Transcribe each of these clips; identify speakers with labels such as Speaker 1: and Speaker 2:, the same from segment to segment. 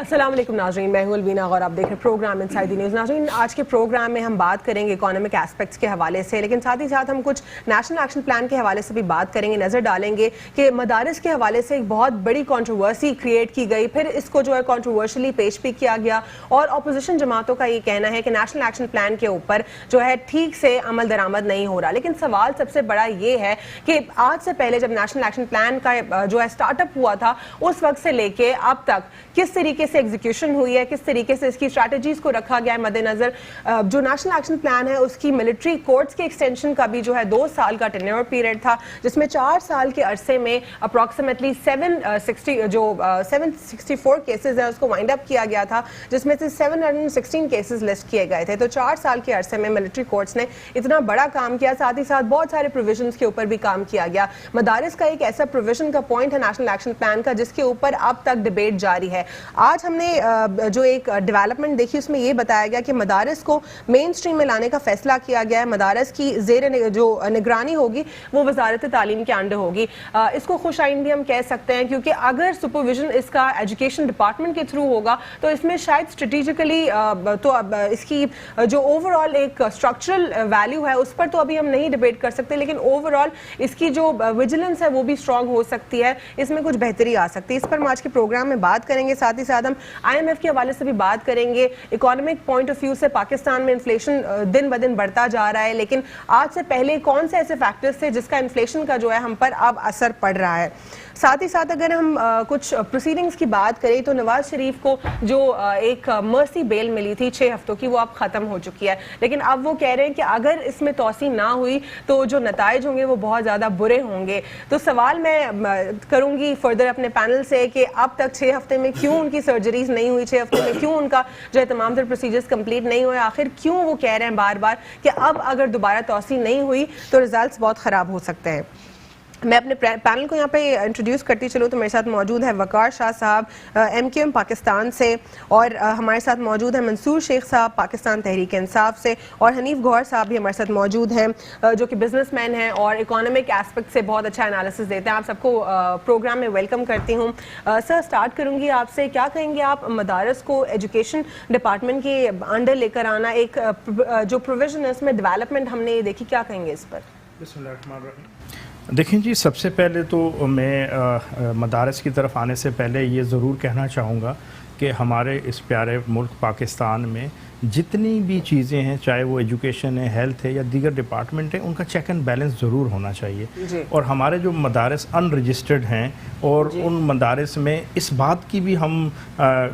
Speaker 1: السلام علیکم ناظرین، میں ہوں الوینا اور آپ دیکھ رہے ہیں پروگرام انسائیڈ دی نیوز۔ ناظرین، آج کے پروگرام میں ہم بات کریں گے اکانومک ایسپیکٹس کے حوالے سے، لیکن ساتھ ہی ساتھ ہم کچھ نیشنل ایکشن پلان کے حوالے سے بھی بات کریں گے، نظر ڈالیں گے کہ مدارس کے حوالے سے ایک بہت بڑی کنٹروورسی کریٹ کی گئی، پھر اس کو جو ہے کنٹروورشلی پیش بھی کیا گیا، اور اپوزیشن جماعتوں کا یہ کہنا ہے کہ نیشنل ایکشن پلان کے اوپر جو ہے ٹھیک سے عمل درآمد نہیں ہو رہا۔ لیکن سوال سب سے بڑا یہ ہے کہ آج سے پہلے جب نیشنل ایکشن پلان کا جو ہے اسٹارٹ اپ ہوا تھا، اس وقت سے لے کے اب تک کس طریقے سے ایگزیکیوشن ہوئی ہے، کس طریقے سے اس کی اسٹریٹجیز کو رکھا گیا ہے مد نظر۔ جو نیشنل ایکشن پلان ہے اس کی ملٹری کورٹس کے ایکسٹینشن کا بھی جو ہے 2 سال کا ٹینیور پیریڈ تھا، جس میں 4 سال کے عرصے میں اپروکسیمیٹلی 764 کیسز ہیں اس کو وائنڈ اپ کیا گیا تھا، جس میں سے 716 کیسز لسٹ کیے گئے تھے۔ تو 4 سال کے عرصے میں ملٹری کورٹس نے اتنا بڑا کام کیا، ساتھ ہی ساتھ بہت سارے پروویژنز کے اوپر بھی کام کیا گیا۔ مدارس کا ایک ایسا پروویژن کا پوائنٹ ہے نیشنل ایکشن پلان کا جس کے اوپر اب تک ڈبیٹ جاری ہے۔ آج ہم نے جو ایک ڈیولپمنٹ دیکھی اس میں یہ بتایا گیا کہ مدارس کو مین سٹریم میں لانے کا فیصلہ کیا گیا ہے۔ مدارس کی زیر جو نگرانی ہوگی وہ وزارت تعلیم کے انڈر ہوگی۔ اس کو خوش آئند بھی ہم کہہ سکتے ہیں، کیونکہ اگر سپرویژن اس کا ایجوکیشن ڈپارٹمنٹ کے تھرو ہوگا تو اس میں شاید اسٹریٹجیکلی تو اس کی جو اوور آل ایک اسٹرکچرل ویلیو ہے اس پر تو ابھی ہم نہیں ڈبیٹ کر سکتے، لیکن اوور آل اس کی جو ویجیلنس ہے وہ بھی اسٹرانگ ہو سکتی ہے، اس میں کچھ بہتری آ سکتی ہے۔ اس پر ہم آج کے پروگرام میں بات کریں گے، ساتھ ہی ساتھ ہم IMF کے حوالے سے بھی بات کریں گے۔ اکانومک پوائنٹ آف ویو سے پاکستان میں انفلیشن دن بدن بڑھتا جا رہا ہے، لیکن آج سے پہلے کون سے ایسے فیکٹرز تھے جس کا انفلیشن کا جو ہے ہم پر اب اثر پڑ رہا ہے۔ ساتھ ہی ساتھ اگر ہم کچھ پروسیڈنگز کی بات کریں تو نواز شریف کو جو ایک مرسی بیل ملی تھی 6 ہفتوں کی، وہ اب ختم ہو چکی ہے، لیکن اب وہ کہہ رہے ہیں کہ اگر اس میں توسیع نہ ہوئی تو جو نتائج ہوں گے وہ بہت زیادہ برے ہوں گے۔ تو سوال میں کروں گی فردر اپنے پینل سے کہ اب تک 6 ہفتے میں کیوں ان کی سرجریز نہیں ہوئی، 6 ہفتے میں کیوں ان کا جو ہے تمام تر پروسیجرز کمپلیٹ نہیں ہوئے، آخر کیوں وہ کہہ رہے ہیں بار بار کہ اب اگر دوبارہ توسیع نہیں ہوئی تو ریزلٹس بہت خراب ہو سکتے ہیں۔ میں اپنے پینل کو یہاں پہ انٹروڈیوس کرتی چلوں تو میرے ساتھ موجود ہے وقار شاہ صاحب MQM پاکستان سے، اور ہمارے ساتھ موجود ہیں منصور شیخ صاحب پاکستان تحریک انصاف سے، اور حنیف گوہر صاحب بھی ہمارے ساتھ موجود ہیں جو کہ بزنس مین ہیں اور اکانومک ایسپیکٹ سے بہت اچھا انالیسس دیتے ہیں۔ آپ سب کو پروگرام میں ویلکم کرتی ہوں۔ سر، سٹارٹ کروں گی آپ سے، کیا کہیں گے آپ مدارس کو ایجوکیشن ڈپارٹمنٹ کے انڈر لے کر آنا، ایک جو پروویژن ہے اس میں ڈیولپمنٹ ہم نے دیکھی، کیا کہیں گے اس پر؟
Speaker 2: بسم اللہ الرحمن الرحیم۔ دیکھیں جی، سب سے پہلے تو میں مدارس کی طرف آنے سے پہلے یہ ضرور کہنا چاہوں گا کہ ہمارے اس پیارے ملک پاکستان میں جتنی بھی چیزیں ہیں، چاہے وہ ایجوکیشن ہے، ہیلتھ ہے یا دیگر ڈپارٹمنٹ ہیں، ان کا چیک اینڈ بیلنس ضرور ہونا چاہیے
Speaker 1: جی۔
Speaker 2: اور ہمارے جو مدارس ان رجسٹرڈ ہیں اور ان مدارس میں اس بات کی بھی ہم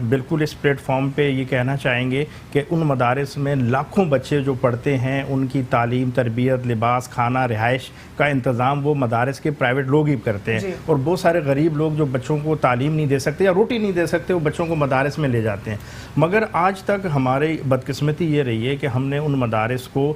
Speaker 2: بالکل اس پلیٹ فارم پہ یہ کہنا چاہیں گے کہ ان مدارس میں لاکھوں بچے جو پڑھتے ہیں، ان کی تعلیم، تربیت، لباس، کھانا، رہائش کا انتظام وہ مدارس کے پرائیویٹ لوگ ہی کرتے ہیں، اور بہت سارے غریب لوگ جو بچوں کو تعلیم نہیں دے سکتے یا روٹی نہیں دے سکتے، وہ بچوں کو مدارس میں لے جاتے ہیں۔ مگر آج تک ہماری بدقسمتی یہ رہی ہے کہ ہم نے ان مدارس کو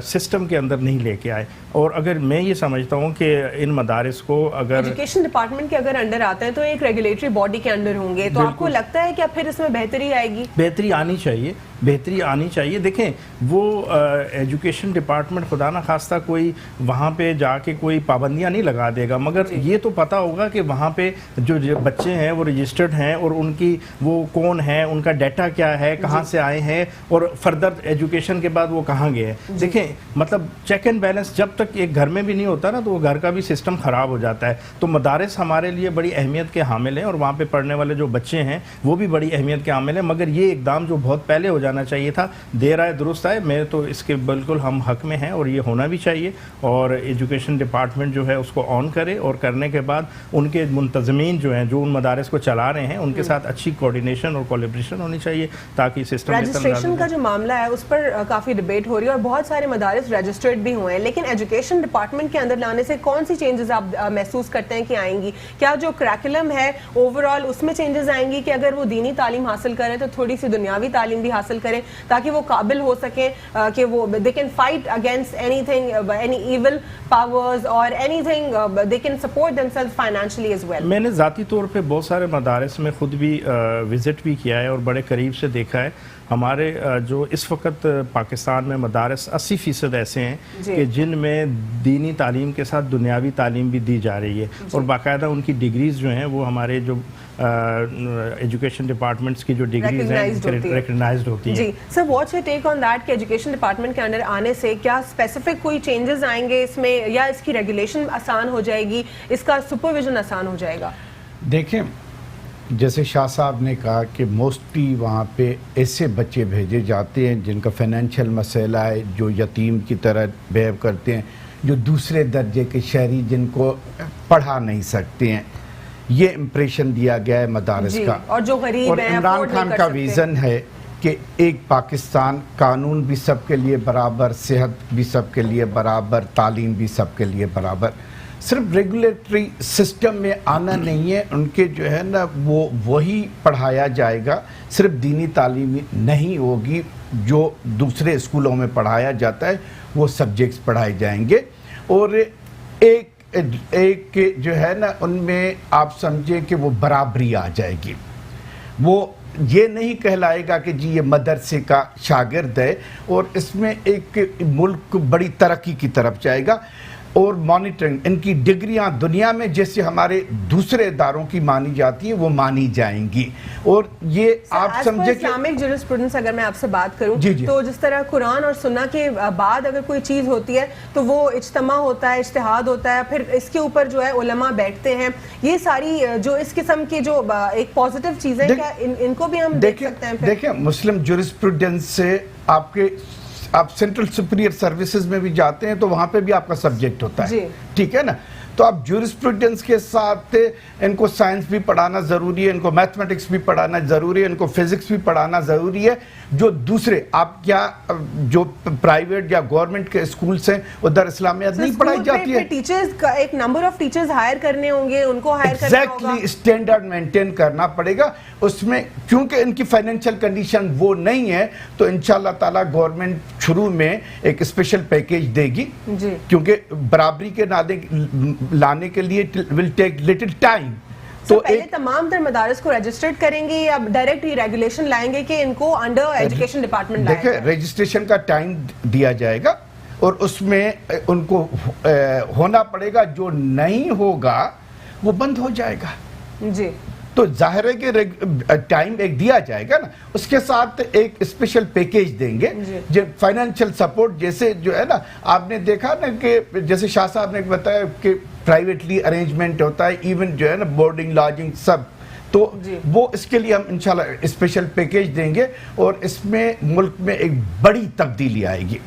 Speaker 2: سسٹم کے اندر نہیں لے کے آئے، اور اگر میں یہ سمجھتا ہوں کہ ان مدارس کو اگر
Speaker 1: ایجوکیشن ڈپارٹمنٹ کے اگر انڈر آتے ہیں تو ایک ریگولیٹری باڈی کے انڈر ہوں گے، تو آپ کو لگتا ہے کہ اب پھر اس میں بہتری آئے گی؟
Speaker 2: بہتری آنی چاہیے، بہتری آنی چاہیے۔ دیکھیں، وہ ایجوکیشن ڈپارٹمنٹ خدا نہ خواستہ کوئی وہاں پہ جا کے کوئی پابندیاں نہیں لگا دے گا، مگر یہ تو پتہ ہوگا کہ وہاں پہ جو بچے ہیں وہ رجسٹرڈ ہیں اور ان کی وہ کون ہیں، ان کا ڈیٹا کیا ہے، کہاں سے آئے ہیں، اور فردر ایجوکیشن کے بعد وہ کہاں گئے ہیں۔ دیکھیں، مطلب چیک اینڈ بیلنس جب تک ایک گھر میں بھی نہیں ہوتا نا تو وہ گھر کا بھی سسٹم خراب ہو جاتا ہے۔ تو مدارس ہمارے لیے بڑی اہمیت کے حامل ہیں اور وہاں پہ پڑھنے والے جو بچے ہیں وہ بھی بڑی اہمیت کے حامل ہیں، مگر یہ اقدام جو بہت پہلے ہو جانا چاہیے تھا، دیر آئے درست آئے، میں تو اس کے بالکل ہم حق میں ہیں اور یہ ہونا بھی چاہیے، اور ایجوکیشن ڈپارٹمنٹ جو ہے اس کو آن کرے، اور کرنے کے بعد ان کے منتظمین جو ہیں جو ان مدارس کو چلا رہے ہیں ان کے ساتھ اچھی کوارڈینیشن اور کولیبریشن ہونی چاہیے تاکہ سسٹم
Speaker 1: رجسٹریشن کا جو معاملہ ہے اس پر کافی ڈبیٹ ہو رہی ہے اور بہت سارے مدارس رجسٹرڈ بھی ہوئے ہیں، لیکن ایجوکیشن ڈپارٹمنٹ کے اندر لانے سے کون سی چینجز آپ محسوس کرتے ہیں کہ آئیں گی؟ کیا جو کریکولم ہے اوور آل اس میں چینجز آئیں گی کہ اگر وہ دینی تعلیم حاصل کریں تو تھوڑی سی دنیاوی تعلیم بھی حاصل کریں تاکہ وہ قابل ہو سکیں کہ وہ they can fight against anything, any evil powers or anything, they can support themselves financially as well؟
Speaker 2: میں نے ذاتی طور پہ بہت سارے مدارس میں خود بھی وزٹ بھی کیا ہے اور بڑے قریب سے دیکھا ہے، ہمارے جو اس وقت پاکستان میں مدارس 80% ایسے ہیں کہ جن میں دینی تعلیم کے ساتھ دنیاوی تعلیم بھی دی جا رہی ہے اور باقاعدہ ان کی ڈگریز جو ہیں وہ ہمارے جو ایجوکیشن ڈپارٹمنٹس کی جو ڈگریز ہیں ریکگنائزڈ ہوتی ہیں.
Speaker 1: جی sir, what's your take on that کہ ایجوکیشن ڈپارٹمنٹ کے انڈر آنے سے کیا اسپیسیفک کوئی چینجز آئیں گے اس میں، یا اس کی ریگولیشن آسان ہو جائے گی، اس کا سپرویژن آسان ہو جائے گا؟
Speaker 3: دیکھیں، جیسے شاہ صاحب نے کہا کہ موسٹلی وہاں پہ ایسے بچے بھیجے جاتے ہیں جن کا فائنینشیل مسئلہ ہے، جو یتیم کی طرح بیہیو کرتے ہیں، جو دوسرے درجے کے شہری جن کو پڑھا نہیں سکتے ہیں. یہ امپریشن دیا گیا ہے مدارس کا.
Speaker 1: اور جو غریب ہیں،
Speaker 3: عمران خان کا ویژن ہے کہ ایک پاکستان، قانون بھی سب کے لیے برابر، صحت بھی سب کے لیے برابر، تعلیم بھی سب کے لیے برابر. صرف ریگولیٹری سسٹم میں آنا نہیں ہے، ان کے جو ہے نا وہ وہی پڑھایا جائے گا. صرف دینی تعلیم نہیں ہوگی، جو دوسرے اسکولوں میں پڑھایا جاتا ہے وہ سبجیکٹس پڑھائے جائیں گے. اور ایک جو ہے نا ان میں آپ سمجھیں کہ وہ برابری آ جائے گی. وہ یہ نہیں کہلائے گا کہ جی یہ مدرسے کا شاگرد ہے، اور اس میں ایک ملک بڑی ترقی کی طرف جائے گا. اور مانیٹرنگ، ان کی ڈگریاں دنیا میں جیسے ہمارے دوسرے اداروں کی مانی جاتی ہیں وہ مانی جائیں گی. اور یہ آپ سمجھے کہ
Speaker 1: اسلامک جورسپروڈنس اگر میں آپ سے بات کروں تو جس طرح قرآن اور سنت کے بعد اگر کوئی چیز ہوتی ہے تو وہ اجتماع ہوتا ہے، اجتہاد ہوتا ہے، پھر اس کے اوپر جو ہے علماء بیٹھتے ہیں. یہ ساری جو اس قسم کی جو ایک پازیٹیو چیزیں کیا ان کو بھی ہم دیکھ سکتے ہیں؟
Speaker 3: دیکھیں، مسلم جورسپروڈنس سے آپ سینٹرل سپیریئر سروسز میں بھی جاتے ہیں تو وہاں پہ بھی آپ کا سبجیکٹ ہوتا ہے، ٹھیک ہے نا. تو آپ جورسپروڈنس کے ساتھ ان کو سائنس بھی پڑھانا ضروری ہے، ان کو میتھمیٹکس بھی پڑھانا ضروری ہے، ان کو فزکس بھی پڑھانا ضروری ہے. جو دوسرے آپ کیا جو پرائیویٹ یا گورنمنٹ کے اسکولس ہیں ادھر اسلامیات نہیں پڑھائی جاتی ہے.
Speaker 1: ٹیچرز کا ایک نمبر آف ٹیچرز ہائر کرنے ہوں گے، ان کو ہائر کرنا ہوگا.
Speaker 3: ایگزیکٹلی اسٹینڈرڈ مینٹین کرنا پڑے گا اس میں. کیونکہ ان کی فائنینشیل کنڈیشن وہ نہیں ہے تو انشاءاللہ تعالیٰ گورنمنٹ شروع میں ایک اسپیشل پیکیج دے گی. کیونکہ برابری کے لانے کے لیے will take little time.
Speaker 1: تو پہلے تمام تر مدارس کو رجسٹرڈ کریں گے یا ڈائریکٹ یہ ریگولیشن لائیں گے کہ ان کو انڈر ایجوکیشن ڈپارٹمنٹ لائیں گے؟
Speaker 3: دیکھیں، رجسٹریشن کا ٹائم دیا جائے گا اور اس میں ان کو ہونا پڑے گا. جو نہیں ہوگا وہ بند ہو جائے گا.
Speaker 1: جی،
Speaker 3: تو ظاہر ہے کہ ٹائم ایک دیا جائے گا نا، اس کے ساتھ ایک اسپیشل پیکیج دیں گے جو فائنینشیل سپورٹ. جیسے جو ہے نا آپ نے دیکھا نا کہ جیسے شاہ صاحب نے بتایا کہ پرائیویٹلی ارینجمنٹ ہوتا ہے، ایون جو ہے نا بورڈنگ لاجنگ سب. تو وہ اس کے لیے ہم انشاءاللہ اسپیشل پیکیج دیں گے اور اس میں ملک میں ایک بڑی تبدیلی آئے گی.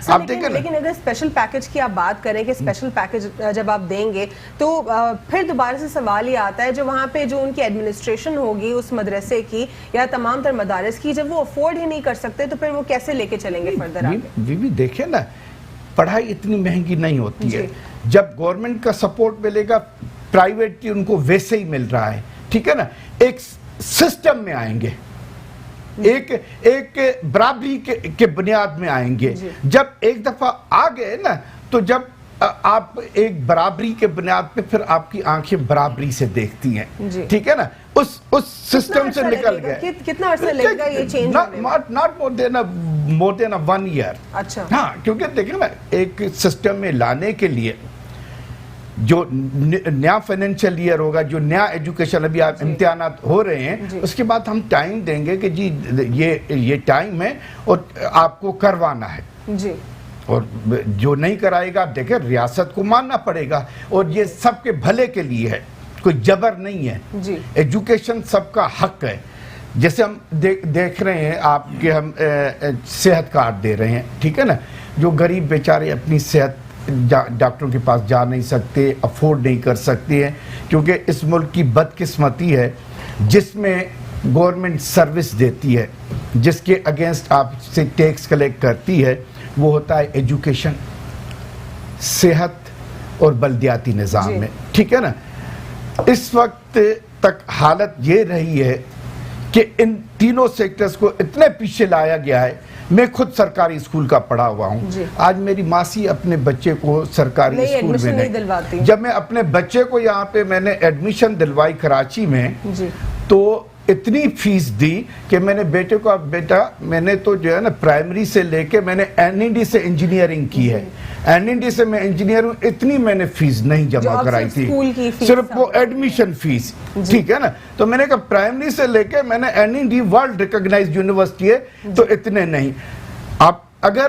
Speaker 1: لیکن اگر اسپیشل پیکج کی آپ بات کریں کہ اسپیشل پیکج جب آپ دیں گے تو پھر دوبارہ سے سوال یہ آتا ہے جو وہاں پہ جو ان کی ایڈمنسٹریشن ہوگی اس مدرسے کی یا تمام تر مدارس کی، جب وہ افورڈ ہی نہیں کر سکتے تو پھر وہ کیسے لے کے چلیں گے فردر آگے؟
Speaker 3: بھی دیکھیں نا، پڑھائی اتنی مہنگی نہیں ہوتی ہے. جب گورنمنٹ کا سپورٹ ملے گا، پرائیویٹ کی ان کو ویسے ہی مل رہا ہے، ٹھیک ہے نا. ایک سسٹم میں آئیں گے، ایک برابری کے بنیاد میں آئیں گے. جب ایک دفعہ آ گئے نا تو جب آپ ایک برابری کے بنیاد پہ پھر آپ کی آنکھیں برابری سے دیکھتی ہیں، ٹھیک ہے نا. اس سسٹم سے نکل گئے.
Speaker 1: کتنا عرصہ لگے گا یہ چینج ہونے میں؟
Speaker 3: not more than 1 year.
Speaker 1: اچھا،
Speaker 3: ہاں، کیونکہ دیکھیں نا ایک سسٹم میں لانے کے لیے جو نیا فائنینشیل ایئر ہوگا، جو نیا ایجوکیشن ابھی آپ امتحانات ہو رہے ہیں، اس کے بعد ہم ٹائم دیں گے کہ جی یہ ٹائم ہے اور آپ کو کروانا ہے.
Speaker 1: جی،
Speaker 3: اور جو نہیں کرائے گا دیکھیں ریاست کو ماننا پڑے گا. اور یہ سب کے بھلے کے لیے ہے، کوئی جبر نہیں ہے. ایجوکیشن سب کا حق ہے. جیسے ہم دیکھ رہے ہیں آپ کہ ہم صحت کارڈ دے رہے ہیں، ٹھیک ہے نا. جو غریب بیچارے اپنی صحت ڈاکٹروں کے پاس جا نہیں سکتے، افورڈ نہیں کر سکتے ہیں، کیونکہ اس ملک کی بدقسمتی ہے جس میں گورنمنٹ سروس دیتی ہے، جس کے اگینسٹ آپ سے ٹیکس کلیکٹ کرتی ہے، وہ ہوتا ہے ایجوکیشن، صحت اور بلدیاتی نظام میں، ٹھیک ہے نا. اس وقت تک حالت یہ رہی ہے کہ ان تینوں سیکٹرز کو اتنے پیچھے لایا گیا ہے. میں خود سرکاری اسکول کا پڑھا ہوا ہوں. آج میری ماسی اپنے بچے کو سرکاری اسکول میں نہیں دلواتی. جب میں اپنے بچے کو یہاں پہ میں نے ایڈمیشن دلوائی کراچی میں تو اتنی فیس دی کہ میں نے بیٹے کو, اب بیٹا میں نے تو جو ہے نا پرائمری سے لے کے میں نے NED سے انجینئرنگ کی ہے, NED سے میں انجینئر ہوں, اتنی میں نے فیس نہیں جمع کرائی تھی, صرف وہ ایڈمیشن فیس, ٹھیک ہے نا. تو میں نے کہا پرائمری سے لے کے میں نے NED ورلڈ ریکگنائز یونیورسٹی ہے, تو اتنے نہیں. آپ اگر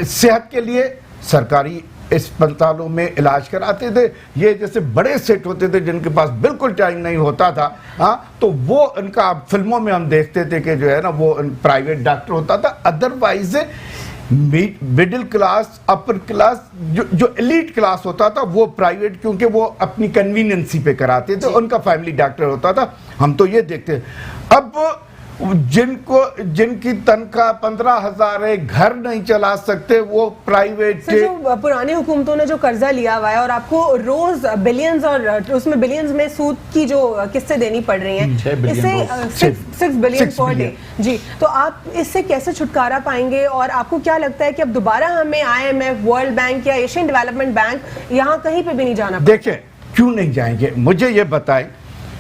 Speaker 3: صحت کے لیے سرکاری اسپتالوں میں علاج کراتے تھے, یہ جیسے بڑے سیٹ ہوتے تھے جن کے پاس بالکل ٹائم نہیں ہوتا تھا, ہاں, تو وہ ان کا فلموں میں ہم دیکھتے تھے کہ جو ہے نا وہ پرائیویٹ ڈاکٹر ہوتا تھا. Otherwise middle class, upper class, جو ایلیٹ کلاس ہوتا تھا وہ پرائیویٹ, کیونکہ وہ اپنی کنویننسی پہ کراتے تھے, ان کا فیملی ڈاکٹر ہوتا تھا. ہم تو یہ دیکھتے. اب جن کی تنخواہ 15,000 ہے, گھر نہیں چلا سکتے, وہ پرائیویٹ.
Speaker 1: جو پرانی حکومتوں نے جو قرضہ لیا ہوا ہے اور آپ کو روز بلینز اور اس میں بلینز میں سود کی جو قسطیں دینی پڑ رہی ہیں, اس سے 6 بلین پر ڈے, جی, تو آپ اس سے کیسے چھٹکارا پائیں گے؟ اور آپ کو کیا لگتا ہے کہ اب دوبارہ ہمیں IMF, ورلڈ بینک یا ایشین ڈیولپمنٹ بینک یہاں کہیں پہ بھی نہیں جانا؟
Speaker 3: دیکھیں کیوں نہیں جائیں گے, مجھے یہ بتائیں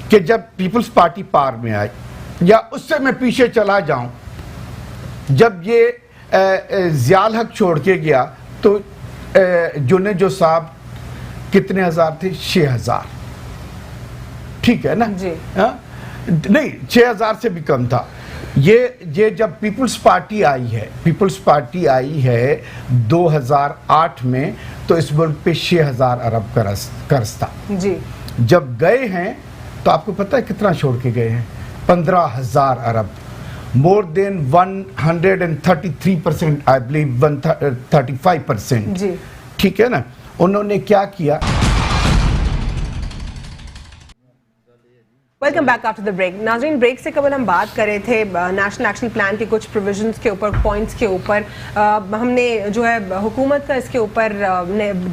Speaker 3: کہ جب پیپلز پارٹی پار میں آئی, یا اس سے میں پیچھے چلا جاؤں, جب یہ ضیاء الحق چھوڑ کے گیا تو جو صاحب کتنے ہزار تھے؟ 6,000, ٹھیک ہے نا,
Speaker 1: جی,
Speaker 3: نہیں 6,000 سے بھی کم تھا. یہ جب پیپلز پارٹی آئی ہے 2008 میں, تو اس ملک پہ 6,000 ارب قرض تھا.
Speaker 1: جی,
Speaker 3: جب گئے ہیں تو آپ کو پتہ ہے کتنا چھوڑ کے گئے ہیں؟ 15,000 ارب, more than 133%, I believe 135%.
Speaker 1: جی,
Speaker 3: ٹھیک ہے نا. انہوں نے کیا کیا؟
Speaker 1: Welcome back after the break. ناظرین, بریک سے قبل ہم بات کر رہے تھے نیشنل ایکشن پلان کے کچھ پروویژنس کے اوپر, پوائنٹس کے اوپر. ہم نے جو ہے حکومت کا اس کے اوپر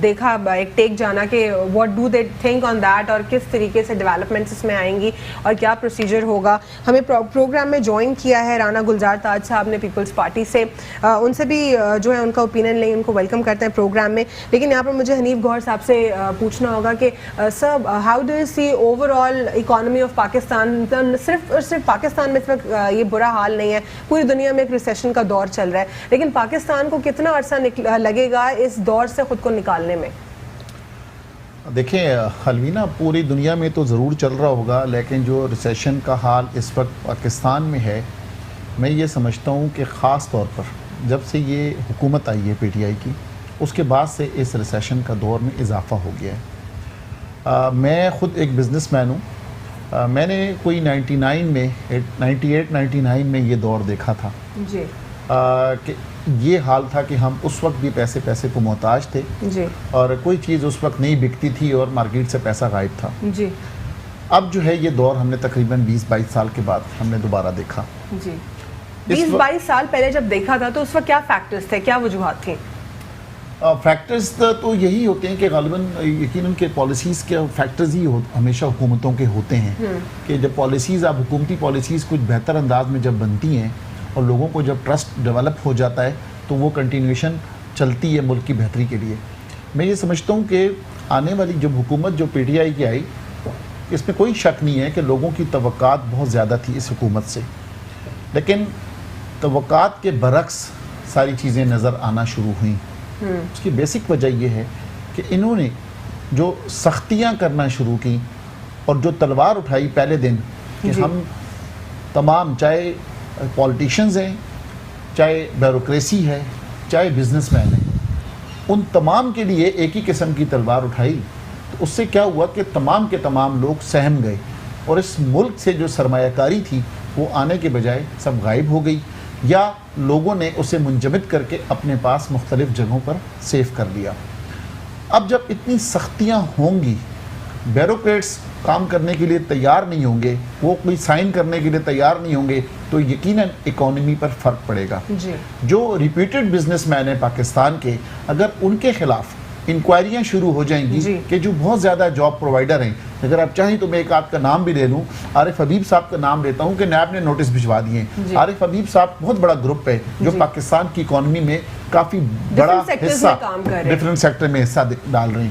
Speaker 1: دیکھا, ایک ٹیک جانا کہ what do they think on that, اور کس طریقے سے ڈیولپمنٹس اس میں آئیں گی اور کیا پروسیجر ہوگا. ہمیں پروگرام میں جوائن کیا ہے رانا گلزار تاج صاحب نے پیپلز پارٹی سے, ان سے بھی جو ہے ان کا اوپینین لیں, ان کو ویلکم کرتے ہیں پروگرام میں. لیکن یہاں پر مجھے حنیف گوہر صاحب سے پوچھنا ہوگا کہ sir, how do you see overall economy of Pakistan? صرف پاکستان میں اس وقت یہ برا حال نہیں ہے, پوری دنیا میں ایک ریسیشن کا دور چل رہا ہے, لیکن پاکستان کو کتنا عرصہ لگے گا اس دور سے خود کو نکالنے میں؟
Speaker 4: دیکھیں حلوینہ, پوری دنیا میں تو ضرور چل رہا ہوگا, لیکن جو ریسیشن کا حال اس وقت پاکستان میں ہے, میں یہ سمجھتا ہوں کہ خاص طور پر جب سے یہ حکومت آئی ہے PTI کی, اس کے بعد سے اس ریسیشن کا دور میں اضافہ ہو گیا ہے. میں خود ایک بزنس مین ہوں. میں نے کوئی 98-99 میں یہ دور دیکھا تھا,
Speaker 1: جی,
Speaker 4: کہ یہ حال تھا کہ ہم اس وقت بھی پیسے کو محتاج تھے,
Speaker 1: جی,
Speaker 4: اور کوئی چیز اس وقت نہیں بکتی تھی اور مارکیٹ سے پیسہ غائب تھا.
Speaker 1: جی,
Speaker 4: اب جو ہے یہ دور ہم نے تقریباً 20-22 سال کے بعد ہم نے دوبارہ دیکھا.
Speaker 1: جی, 20-22 سال پہلے جب دیکھا تھا تو اس وقت کیا فیکٹرز تھے, کیا وجوہات تھیں؟
Speaker 4: فیکٹرز تو یہی ہوتے ہیں کہ غالباً یقیناً کہ پالیسیز کے فیکٹرز ہی ہمیشہ حکومتوں کے ہوتے ہیں, کہ جب پالیسیز, اب حکومتی پالیسیز کچھ بہتر انداز میں جب بنتی ہیں اور لوگوں کو جب ٹرسٹ ڈیولپ ہو جاتا ہے, تو وہ کنٹینیوشن چلتی ہے ملک کی بہتری کے لیے. میں یہ سمجھتا ہوں کہ آنے والی جب حکومت جو PTI کی آئی, اس میں کوئی شک نہیں ہے کہ لوگوں کی توقعات بہت زیادہ تھی اس حکومت سے, لیکن توقعات کے برعکس ساری چیزیں نظر آنا شروع ہوئیں. اس کی بیسک وجہ یہ ہے کہ انہوں نے جو سختیاں کرنا شروع کی اور جو تلوار اٹھائی پہلے دن, کہ ہم تمام, چاہے پولیٹیشنز ہیں, چاہے بیوروکریسی ہے, چاہے بزنس مین ہیں, ان تمام کے لیے ایک ہی قسم کی تلوار اٹھائی. تو اس سے کیا ہوا کہ تمام کے تمام لوگ سہم گئے, اور اس ملک سے جو سرمایہ کاری تھی وہ آنے کے بجائے سب غائب ہو گئی, یا لوگوں نے اسے منجمد کر کے اپنے پاس مختلف جگہوں پر سیف کر لیا. اب جب اتنی سختیاں ہوں گی, بیوروکریٹس کام کرنے کے لیے تیار نہیں ہوں گے, وہ کوئی سائن کرنے کے لیے تیار نہیں ہوں گے, تو یقیناً اکانومی پر فرق پڑے گا.
Speaker 1: جی,
Speaker 4: جو ریپیوٹڈ بزنس مین ہیں پاکستان کے, اگر ان کے خلاف انکوائریاں شروع ہو جائیں گی کہ جو بہت زیادہ جاب پرووائڈر ہیں, اگر آپ چاہیں تو میں ایک آدھ کا نام بھی لے لوں, عارف حبیب صاحب کا نام لیتا ہوں کہ نیب نے نوٹس بھجوا دیے. عارف حبیب صاحب بہت بڑا گروپ ہے جو پاکستان کی اکانومی میں کافی بڑا حصہ ڈفرینٹ سیکٹر میں حصہ ڈال رہے ہیں.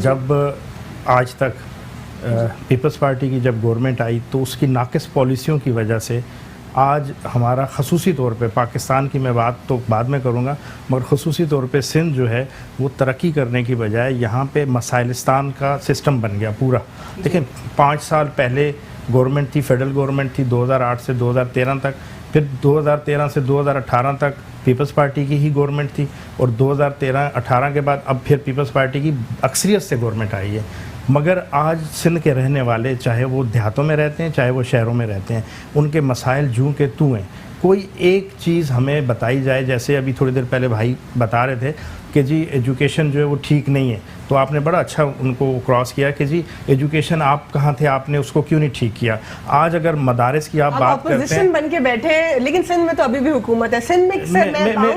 Speaker 2: جب آج تک پیپلز پارٹی کی جب گورنمنٹ آئی تو اس کی ناقص پالیسیوں کی وجہ سے آج ہمارا خصوصی طور پہ پاکستان کی میں بات تو بعد میں کروں گا، مگر خصوصی طور پہ سندھ جو ہے وہ ترقی کرنے کی بجائے یہاں پہ مسائلستان کا سسٹم بن گیا پورا. دیکھیں 5 سال پہلے گورنمنٹ تھی، فیڈرل گورنمنٹ تھی 2008 سے 2013 تک، پھر 2013 سے 2018 تک پیپلز پارٹی کی ہی گورنمنٹ تھی، اور 2013-18 کے بعد اب پھر پیپلز پارٹی کی اکثریت سے گورنمنٹ آئی ہے. مگر آج سندھ کے رہنے والے چاہے وہ دیہاتوں میں رہتے ہیں چاہے وہ شہروں میں رہتے ہیں، ان کے مسائل جوں کے توں ہیں. کوئی ایک چیز ہمیں بتائی جائے، جیسے ابھی تھوڑی دیر پہلے بھائی بتا رہے تھے کہ جی ایجوکیشن جو ہے وہ ٹھیک نہیں ہے، تو آپ نے بڑا اچھا ان کو کراس کیا کہ جی ایجوکیشن آپ کہاں تھے، آپ نے اس کو کیوں نہیں ٹھیک کیا. آج اگر مدارس کی آپ بات کرتے ہیں،
Speaker 1: اپوزیشن بن کے بیٹھے، لیکن سندھ میں تو ابھی بھی حکومت ہے. سندھ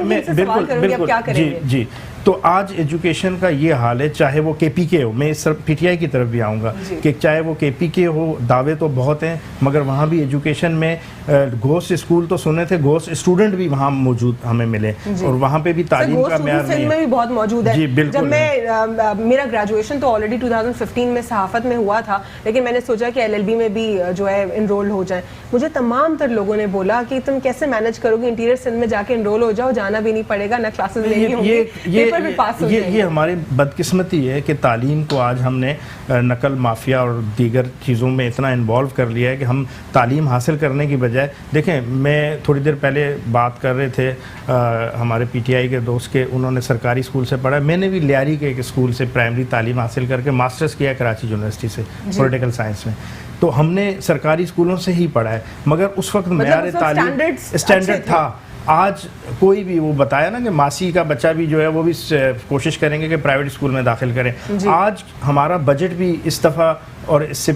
Speaker 1: میں سوال کروں گی اب کیا کریں گے.
Speaker 2: جی تو آج ایجوکیشن کا یہ حال ہے، چاہے وہ کے پی کے ہو، میں اس پی ٹی آئی کی طرف بھی آؤں گا کہ چاہے وہ کے پی کے ہو، دعوے تو بہت ہیں مگر وہاں بھی ایجوکیشن میں گھوسٹ اسکول تو سنے تھے، گھوسٹ اسٹوڈنٹ بھی وہاں موجود ہمیں ملے، اور وہاں پہ بھی تعلیم کا معیار نہیں ہے.
Speaker 1: سندھ میں بھی بہت موجود ہے.
Speaker 2: جی بالکل.
Speaker 1: جب میں میرا گریجویشن تو آلریڈی 2015 میں صحافت میں ہوا تھا، لیکن میں نے سوچا کہ LLB میں بھی جو ہے انرول ہو جائیں. مجھے تمام تر لوگوں نے بولا کہ تم کیسے مینج کرو گے، انٹیریئر سندھ میں جا کے انرول ہو جاؤ، جانا بھی نہیں پڑے گا، نہ کلاسز لینی ہوں گی، پیپر بھی پاس ہو جائیں گے.
Speaker 2: یہ ہماری بدقسمتی ہے کہ تعلیم کو آج ہم نے نقل مافیا اور دیگر چیزوں میں اتنا انوالو کر لیا ہے کہ ہم تعلیم حاصل کرنے کی بجائے، دیکھیں میں تھوڑی دیر پہلے بات کر رہے تھے ہمارے پی ٹی آئی کے دوست کے، انہوں نے سرکاری اسکول سے پڑھا، میں نے بھی لیاری کے ایک اسکول سے پرائمری تعلیم حاصل کر کے ماسٹرز کیا کراچی یونیورسٹی سے پولیٹیکل سائنس میں. تو ہم نے سرکاری اسکولوں سے ہی پڑھا ہے، مگر اس وقت معیار تعلیم اسٹینڈرڈ تھا. آج کوئی بھی، وہ بتایا نا کہ ماسی کا بچہ بھی جو ہے وہ بھی کوشش کریں گے کہ پرائیویٹ اسکول میں داخل کریں. آج ہمارا بجٹ بھی اس دفعہ اور اس سے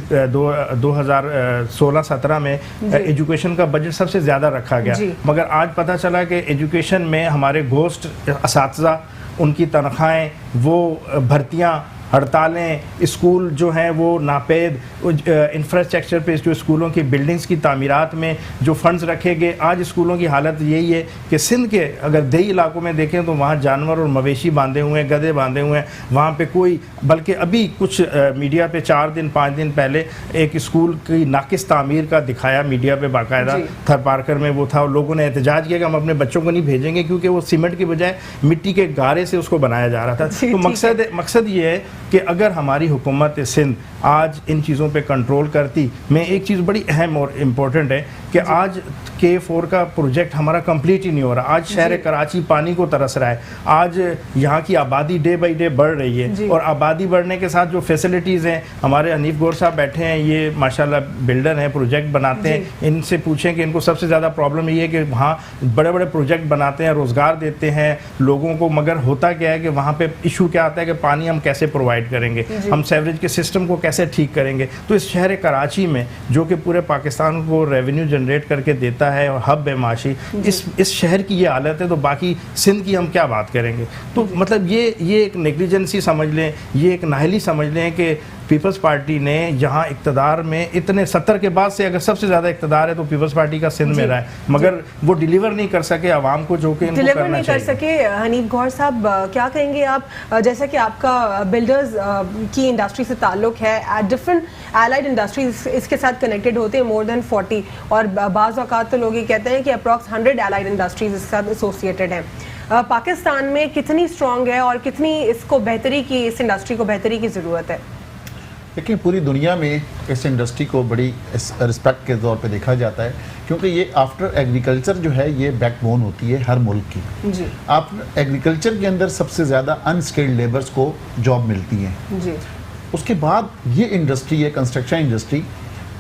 Speaker 2: 2016-17 میں ایجوکیشن کا بجٹ سب سے زیادہ رکھا گیا، مگر آج پتہ چلا کہ ایجوکیشن میں ہمارے گھوسٹ اساتذہ، ان کی تنخواہیں، وہ بھرتیاں، ہڑتالیں، اسکول جو ہیں وہ ناپید، انفراسٹرکچر پہ جو اسکولوں کی بلڈنگز کی تعمیرات میں جو فنڈز رکھے گئے. آج اسکولوں کی حالت یہی ہے کہ سندھ کے اگر دیہی علاقوں میں دیکھیں تو وہاں جانور اور مویشی باندھے ہوئے ہیں، گدھے باندھے ہوئے ہیں، وہاں پہ کوئی، بلکہ ابھی کچھ میڈیا پہ 4-5 دن پہلے ایک اسکول کی ناقص تعمیر کا دکھایا میڈیا پہ باقاعدہ، تھر پارکر میں وہ تھا، اور لوگوں نے احتجاج کیا کہ ہم اپنے بچوں کو نہیں بھیجیں گے کیونکہ وہ سیمنٹ کی بجائے مٹی کے گارے سے اس کو بنایا جا رہا تھا. تو مقصد یہ ہے کہ اگر ہماری حکومت سندھ آج ان چیزوں پہ کنٹرول کرتی. میں ایک چیز بڑی اہم اور امپورٹنٹ ہے کہ آج K4 کا پروجیکٹ ہمارا کمپلیٹ ہی نہیں ہو رہا. آج شہر کراچی پانی کو ترس رہا ہے. آج یہاں کی آبادی ڈے بائی ڈے بڑھ رہی ہے، اور آبادی بڑھنے کے ساتھ جو فیسلٹیز ہیں، ہمارے حنیف گور صاحب بیٹھے ہیں، یہ ماشاءاللہ بلڈر ہیں، پروجیکٹ بناتے ہیں. ان سے پوچھیں کہ ان کو سب سے زیادہ پرابلم یہ ہے کہ وہاں بڑے بڑے پروجیکٹ بناتے ہیں، روزگار دیتے ہیں لوگوں کو، مگر ہوتا کیا ہے کہ وہاں پہ ایشو کیا آتا ہے کہ پانی ہم کیسے پرووائڈ کریں گے، ہم سیوریج کے سسٹم کو کیسے ٹھیک کریں گے. تو اس شہر کراچی میں جو کہ پورے پاکستان کو ریونیو جنریٹ کر کے دیتا ہے اور ہب ہے معاشی، اس شہر کی یہ حالت ہے تو باقی سندھ کی ہم کیا بات کریں گے. تو مطلب یہ ایک نیگلیجنسی سمجھ لیں، یہ ایک نااہلی سمجھ لیں کہ پیپلز پارٹی نے یہاں اقتدار میں اتنے 70 کے بعد سے اگر سب سے زیادہ اقتدار ہے تو پیپلز پارٹی کا سندھ میں رہا ہے، مگر وہ ڈیلیور نہیں کر سکے عوام کو جو کہ ان کو کرنا چاہیے. ڈیلیور نہیں کر سکے.
Speaker 1: حنیف گور صاحب کیا کہیں گے آپ، جیسا کہ آپ کا بلڈرز کی انڈسٹری سے تعلق ہے، ڈفرنٹ allied انڈسٹریز اس کے ساتھ کنیکٹڈ ہوتے ہیں، more than 40، اور بعض اوقات تو لوگ یہ کہتے ہیں کہ اپروکس 100 allied انڈسٹریز اس کے ساتھ ایسوسیٹڈ ہیں. پاکستان میں کتنی اسٹرانگ ہے اور کتنی اس کو بہتری کی، اس انڈسٹری کو بہتری کی ضرورت ہے؟
Speaker 4: لیکن پوری دنیا میں اس انڈسٹری کو بڑی رسپیکٹ کے طور پہ دیکھا جاتا ہے، کیونکہ یہ آفٹر ایگریکلچر جو ہے یہ بیک بون ہوتی ہے ہر ملک کی.
Speaker 1: جی.
Speaker 4: آپ ایگریکلچر کے اندر سب سے زیادہ انسکلڈ لیبرز کو جاب ملتی ہیں.
Speaker 1: جی.
Speaker 4: اس کے بعد یہ انڈسٹری ہے کنسٹرکشن انڈسٹری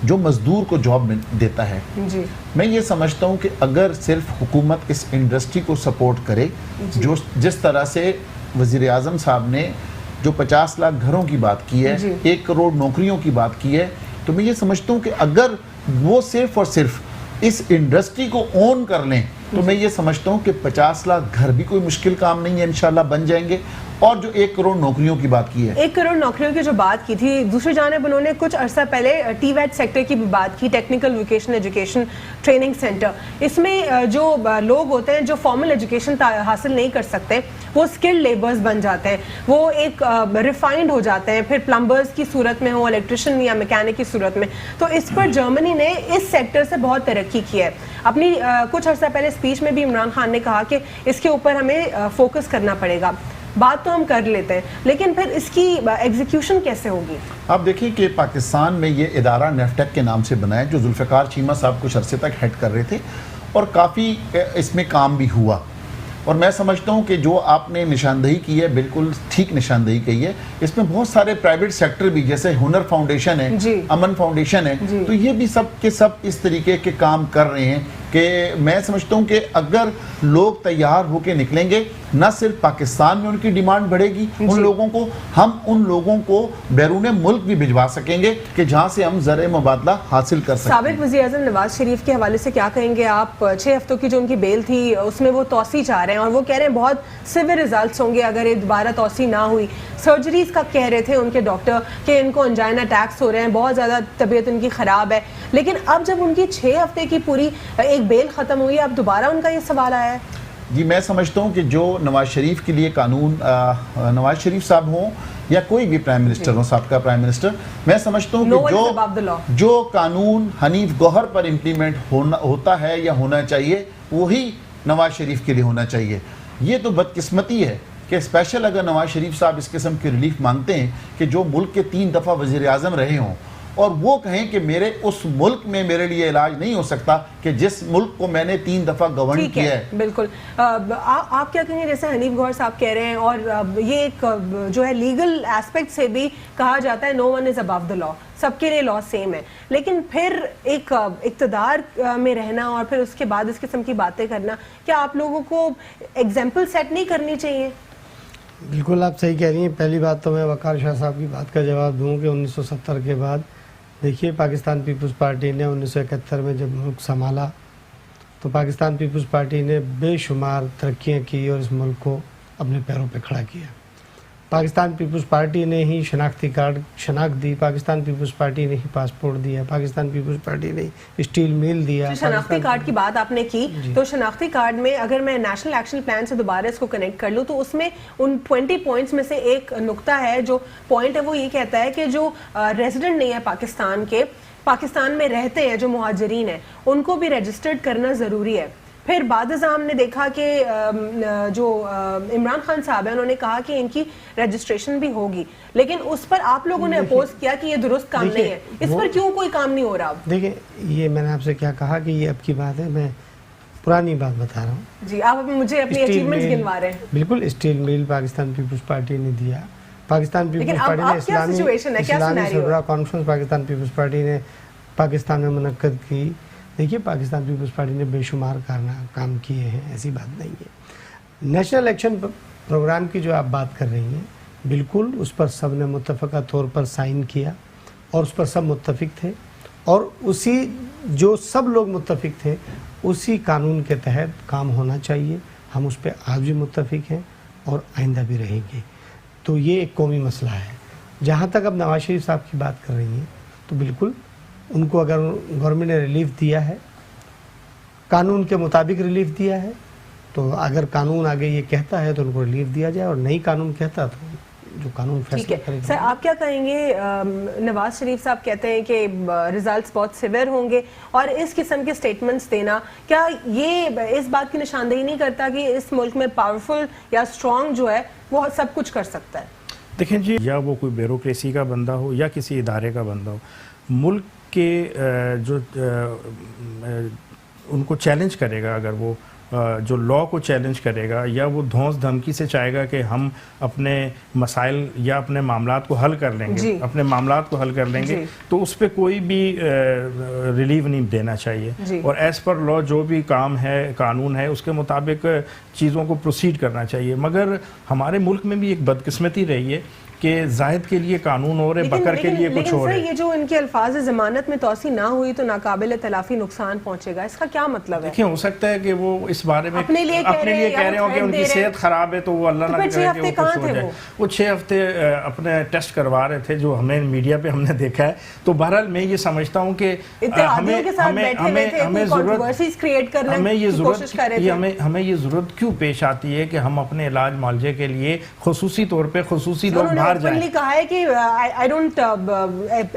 Speaker 4: جو مزدور کو جاب دیتا ہے.
Speaker 1: جی.
Speaker 4: میں یہ سمجھتا ہوں کہ اگر صرف حکومت اس انڈسٹری کو سپورٹ کرے، جو جس طرح سے وزیر اعظم صاحب نے جو 50 لاکھ گھروں کی بات کی ہے، 1 کروڑ نوکریوں کی بات کی ہے، تو میں یہ سمجھتا ہوں کہ اگر وہ صرف اور صرف اس انڈسٹری کو اون کر لیں تو میں یہ سمجھتا ہوں کہ 50 لاکھ گھر بھی کوئی مشکل کام نہیں ہے، انشاءاللہ بن جائیں گے. اور جو 1 کروڑ نوکریوں کی بات کی ہے،
Speaker 1: 1 کروڑ نوکریوں کی جو بات کی تھی، دوسری جانب انہوں نے کچھ عرصہ پہلے TVET سیکٹر کی بھی بات کی، technical vocational education training centre. اس میں جو لوگ ہوتے ہیں جو فارمل ایجوکیشن حاصل نہیں کر سکتے وہ اسکلڈ لیبرز بن جاتے ہیں, وہ ایک ریفائنڈ ہو جاتے ہیں, پھر پلمبرز کی صورت میں ہو, الیکٹریشین یا میکینک کی صورت میں. تو اس پر جرمنی نے اس سیکٹر سے بہت ترقی کی ہے. اپنی کچھ عرصہ پہلے اسپیچ میں بھی عمران خان نے کہا کہ اس کے اوپر ہمیں فوکس کرنا پڑے گا. بات تو ہم کر لیتے ہیں, لیکن پھر اس کی ایگزیکیوشن کیسے ہوگی؟
Speaker 4: آپ دیکھیں کہ پاکستان میں یہ ادارہ نیفٹیک کے نام سے بنا ہے, جو ذوالفقار چیمہ صاحب کچھ عرصے تک ہیڈ کر رہے تھے, اور کافی اس میں کام بھی ہوا. اور میں سمجھتا ہوں کہ جو آپ نے نشاندہی کی ہے بالکل ٹھیک نشاندہی کی ہے. اس میں بہت سارے پرائیویٹ سیکٹر بھی, جیسے ہنر فاؤنڈیشن ہے, امن فاؤنڈیشن ہے, تو یہ بھی سب کے سب اس طریقے کے کام کر رہے ہیں کہ میں سمجھتا ہوں کہ اگر لوگ تیار ہو کے نکلیں گے, نہ صرف پاکستان میں ان کی ڈیمانڈ بڑھے گی, ان لوگوں کو ہم ان لوگوں کو بیرون ملک بھی بھجوا سکیں گے کہ جہاں سے ہم زر مبادلہ حاصل کر سکیں.
Speaker 1: سابق وزیر اعظم نواز شریف کے حوالے سے کیا کہیں گے آپ؟ 6 ہفتوں کی جو ان کی بیل تھی اس میں وہ توسیع چاہ رہے ہیں, اور وہ کہہ رہے ہیں بہت سیویئر ریزلٹس ہوں گے اگر یہ دوبارہ توسیع نہ ہوئی. سرجریز کا کہہ رہے تھے ان کے ڈاکٹر کہ ان کو انجائنا اٹیکس ہو رہے ہیں, بہت زیادہ طبیعت ان کی خراب ہے. لیکن اب جب ان کی 6 ہفتے کی پوری ایک بیل ختم ہوئی, اب دوبارہ ان کا یہ سوال آیا ہے.
Speaker 4: جی میں سمجھتا ہوں کہ جو نواز شریف کے لیے قانون, نواز شریف صاحب ہوں یا کوئی بھی پرائم منسٹر ہو, سابقہ پرائم منسٹر, میں سمجھتا ہوں کہ جو قانون حنیف گوہر پر امپلیمنٹ ہوتا ہے یا ہونا چاہیے وہی نواز شریف کے لیے ہونا چاہیے. یہ تو بدقسمتی ہے کہ اسپیشل اگر نواز شریف صاحب اس قسم کی ریلیف مانگتے ہیں کہ جو ملک کے 3 دفعہ وزیر اعظم رہے ہوں, اور وہ کہیں کہ میرے اس ملک میں میرے لیے علاج نہیں ہو سکتا کہ جس ملک کو میں نے 3 دفعہ گورن کیا ہے.
Speaker 1: بالکل. آپ کیا کہیں گے, جیسے حنیف گوہر صاحب کہہ رہے ہیں, اور یہ ایک جو ہے لیگل ایسپیکٹ سے بھی کہا جاتا ہے نو ون از ابو دا لا, سب کے لیے لا سیم ہے, لیکن پھر ایک اقتدار میں رہنا اور پھر اس کے بعد اس قسم کی باتیں کرنا, کیا آپ لوگوں کو ایگزامپل سیٹ نہیں کرنی چاہیے؟
Speaker 5: بالکل آپ صحیح کہہ رہی ہیں. پہلی بات تو میں وقار شاہ صاحب کی بات کا جواب دوں کہ 1970 کے بعد دیکھیے پاکستان پیپلز پارٹی نے 1971 میں جب ملک سنبھالا تو پاکستان پیپلز پارٹی نے بے شمار ترقیاں کی اور اس ملک کو اپنے پیروں پہ کھڑا کیا. پاکستان پیپلز پارٹی نے ہی شناختی کارڈ شناخت دی, پاکستان پیپلز پارٹی نے ہی پاسپورٹ دیا, پاکستان پیپلز پارٹی نے اسٹیل میل دیا.
Speaker 1: شناختی کارڈ کی بات آپ نے کی, تو شناختی کارڈ میں اگر میں نیشنل ایکشن پلان سے دوبارہ اس کو کنیکٹ کر لوں تو اس میں ان 20 پوائنٹس میں سے ایک نقطہ ہے, جو پوائنٹ ہے وہ یہ کہتا ہے کہ جو ریزیڈنٹ نہیں ہے پاکستان کے, پاکستان میں رہتے ہیں, جو مہاجرین ہیں, ان کو بھی رجسٹرڈ کرنا ضروری ہے. پھر بعد ازاں ہم نے دیکھا کہ جو عمران خان صاحب ہیں انہوں نے کہا کہ ان کی رجسٹریشن بھی ہوگی, لیکن اس پر آپ لوگوں نے اپوز کیا کہ یہ درست کام نہیں ہے. اس پر کیوں کوئی کام نہیں ہو رہا؟
Speaker 5: دیکھیں یہ میں نے آپ سے کیا کہا کہ یہ اب کی بات ہے, میں پرانی بات بتا رہا ہوں.
Speaker 1: جی آپ مجھے اپنی اچیومنٹس گنوا رہے ہیں.
Speaker 5: بالکل, اسٹیل میل پاکستان پیپلز پارٹی نے دیا. پاکستان پیپلز پارٹی نے اسلامی صدرہ کانفرنس پاکستان پیپلز پارٹی نے پاکستان میں منعقد کی. دیکھیے پاکستان پیپلز پارٹی نے بے شمار کام کیے ہیں, ایسی بات نہیں ہے. نیشنل ایکشن پروگرام کی جو آپ بات کر رہی ہیں, بالکل اس پر سب نے متفقہ طور پر سائن کیا اور اس پر سب متفق تھے, اور اسی جو سب لوگ متفق تھے اسی قانون کے تحت کام ہونا چاہیے. ہم اس پہ آج بھی متفق ہیں اور آئندہ بھی رہیں گے. تو یہ ایک قومی مسئلہ ہے. جہاں تک اب نواز شریف صاحب کی بات کر رہی ہیں تو بالکل ان کو اگر گورنمنٹ نے ریلیف دیا ہے, قانون کے مطابق ریلیف دیا ہے, تو اگر قانون آگے یہ کہتا ہے تو ان کو ریلیف دیا جائے, اور نہیں قانون کہتا تو جو قانون فیصلہ کرے گا.
Speaker 1: سر آپ کیا کہیں گے, نواز شریف صاحب کہتے ہیں کہ ریزلٹس بہت سیویئر ہوں گے, اور اس قسم کے سٹیٹمنٹس دینا کیا یہ اس بات کی نشاندہی نہیں کرتا کہ اس ملک میں پاورفل یا اسٹرانگ جو ہے وہ سب کچھ کر سکتا ہے؟
Speaker 2: دیکھیں جی, یا وہ کوئی بیوروکریسی کا بندہ ہو یا کسی ادارے کا بندہ ہو, ملک کے جو ان کو چیلنج کرے گا, اگر وہ جو لا کو چیلنج کرے گا یا وہ دھونس دھمکی سے چاہے گا کہ ہم اپنے مسائل یا اپنے معاملات کو حل کر لیں گے, اپنے معاملات کو حل کر لیں گے, تو اس پہ کوئی بھی ریلیو نہیں دینا چاہیے. اور ایز پر لا جو بھی کام ہے, قانون ہے, اس کے مطابق چیزوں کو پروسیڈ کرنا چاہیے. مگر ہمارے ملک میں بھی ایک بدقسمتی رہی ہے کہ زاہد کے لیے قانون اور ہے، بکر کے لیے کچھ اور ہے.
Speaker 1: یہ جو ان کے الفاظ ضمانت میں توسیع نہ ہوئی تو ناقابل تلافی نقصان پہنچے گا، اس کا کیا مطلب ہے؟
Speaker 2: دیکھیں ہو سکتا ہے کہ وہ اس بارے میں
Speaker 1: اپنے لیے کہہ رہے ہوں کہ ان کی
Speaker 2: صحت خراب ہے تو وہ اللہ نہ کرے کہ وہ کچھ ہو جائے. وہ 6 ہفتے اپنے ٹیسٹ کروا رہے تھے جو ہمیں میڈیا پہ ہم نے دیکھا ہے. تو بہرحال میں یہ سمجھتا ہوں کہ ہمیں یہ ضرورت کیوں پیش آتی ہے کہ ہم اپنے علاج معالجے کے لیے خصوصی طور پہ خصوصی لوگ باہر جائیں.
Speaker 1: انہوں نے کہا ہے کہ I don't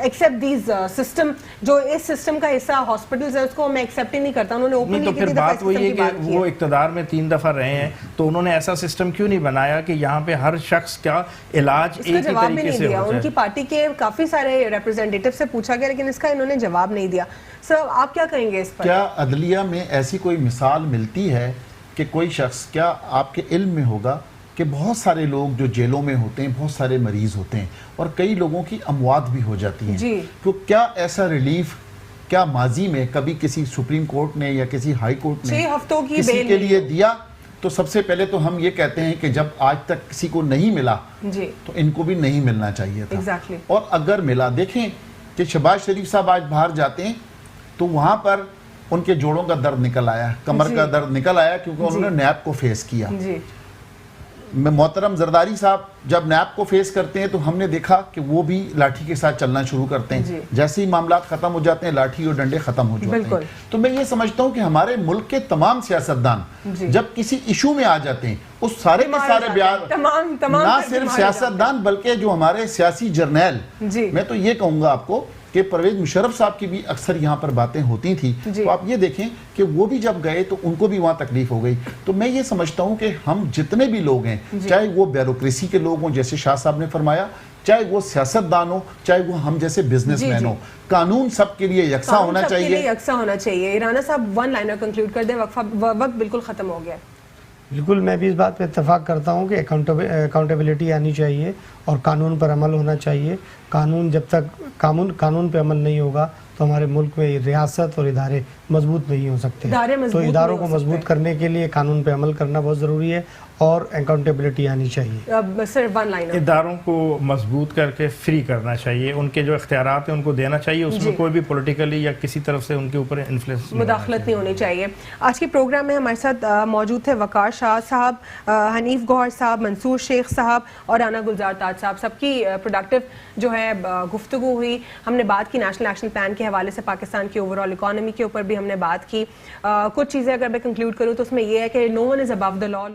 Speaker 1: accept these system، جو اس سسٹم کا حصہ ہاسپٹلز ہیں اس کو میں ایکسیپٹ ہی نہیں کرتا. انہوں نے اوپنلی
Speaker 2: تو پھر بات وہی ہے کہ وہ اقتدار میں 3 دفعہ رہے ہیں تو انہوں نے ایسا سسٹم کیوں نہیں بنایا کہ یہاں پہ ہر شخص کا علاج ایک ہی طریقے سے ہو جائے.
Speaker 1: ان کی پارٹی کے کافی سارے ریپرزینٹیٹو سے پوچھا گیا لیکن اس کا انہوں نے جواب نہیں دیا. سر آپ کیا کہیں گے اس پر؟
Speaker 4: کیا عدلیہ میں ایسی کوئی مثال ملتی ہے کہ کوئی شخص، کیا آپ کے علم میں ہوگا کہ بہت سارے لوگ جو جیلوں میں ہوتے ہیں، بہت سارے مریض ہوتے ہیں اور کئی لوگوں کی اموات بھی ہو جاتی ہیں
Speaker 1: جی،
Speaker 4: تو کیا ایسا ریلیف کیا ماضی میں کبھی کسی سپریم کورٹ نے یا کسی ہائی کورٹ نے
Speaker 1: 6 ہفتوں کی
Speaker 4: کسی کے لیے دیا؟ تو سب سے پہلے تو ہم یہ کہتے ہیں کہ جب آج تک کسی کو نہیں ملا
Speaker 1: جی
Speaker 4: تو ان کو بھی نہیں ملنا چاہیے تھا.
Speaker 1: Exactly.
Speaker 4: اور اگر ملا، دیکھیں کہ شہباز شریف صاحب آج باہر جاتے ہیں تو وہاں پر ان کے جوڑوں کا درد نکل آیا، کمر کا درد نکل آیا کیونکہ انہوں نے نیب کو فیس کیا.
Speaker 1: جی
Speaker 4: محترم زرداری صاحب جب نیب کو فیس کرتے ہیں تو ہم نے دیکھا کہ وہ بھی لاٹھی کے ساتھ چلنا شروع کرتے ہیں. جیسے ہی معاملات ختم ہو جاتے ہیں لاٹھی اور ڈنڈے ختم ہو جاتے ہیں. تو میں یہ سمجھتا ہوں کہ ہمارے ملک کے تمام سیاستدان جب کسی ایشو میں آ جاتے ہیں اس سارے کے سارے بیان، نہ صرف سیاستدان بلکہ جو ہمارے سیاسی جرنیل، میں تو یہ کہوں گا آپ کو کہ پرویز مشرف صاحب کی بھی اکثر یہاں پر باتیں ہوتی تھیں. تو آپ یہ دیکھیں کہ وہ بھی جب گئے تو ان کو بھی وہاں تکلیف ہو گئی. تو میں یہ سمجھتا ہوں کہ ہم جتنے بھی لوگ ہیں، چاہے وہ بیوروکریسی کے لوگ ہوں جیسے شاہ صاحب نے فرمایا، چاہے وہ سیاستدان ہو، چاہے وہ ہم جیسے بزنس مین ہو، قانون سب کے لیے یکساں ہونا
Speaker 1: چاہیے. رانا صاحب 1 لائنر کنکلوڈ کر دیں، وقت بالکل ختم ہو گیا.
Speaker 5: بالکل میں بھی اس بات پہ اتفاق کرتا ہوں کہ اکاؤنٹیبلٹی آنی چاہیے اور قانون پر عمل ہونا چاہیے. قانون جب تک قانون پہ عمل نہیں ہوگا تو ہمارے ملک میں ریاست اور ادارے مضبوط نہیں ہو سکتے. تو اداروں کو مضبوط کرنے کے لیے قانون پہ عمل کرنا بہت ضروری ہے اور اکاؤنٹیبلٹی آنی چاہیے.
Speaker 1: سر 1 لائنر.
Speaker 2: اداروں کو مضبوط کر کے فری کرنا چاہیے، ان کے جو اختیارات ہیں ان کو دینا چاہیے، اس میں کوئی بھی پولیٹیکلی یا کسی طرف سے ان کے اوپر انفلوئنس
Speaker 1: مداخلت نہیں ہونی چاہیے. آج کے پروگرام میں ہمارے ساتھ موجود تھے وقار شاہ صاحب، حنیف گوہر صاحب، منصور شیخ صاحب اور رانا گلزار تاج صاحب. سب کی پروڈکٹیو جو ہے گفتگو ہوئی. ہم نے بات کی نیشنل ایکشن پلان کے حوالے سے، پاکستان کی اوور آل اکانومی کے اوپر بھی ہم نے بات کی. کچھ چیزیں اگر میں کنکلوڈ کروں تو اس میں یہ ہے کہ نو one is Abu the law.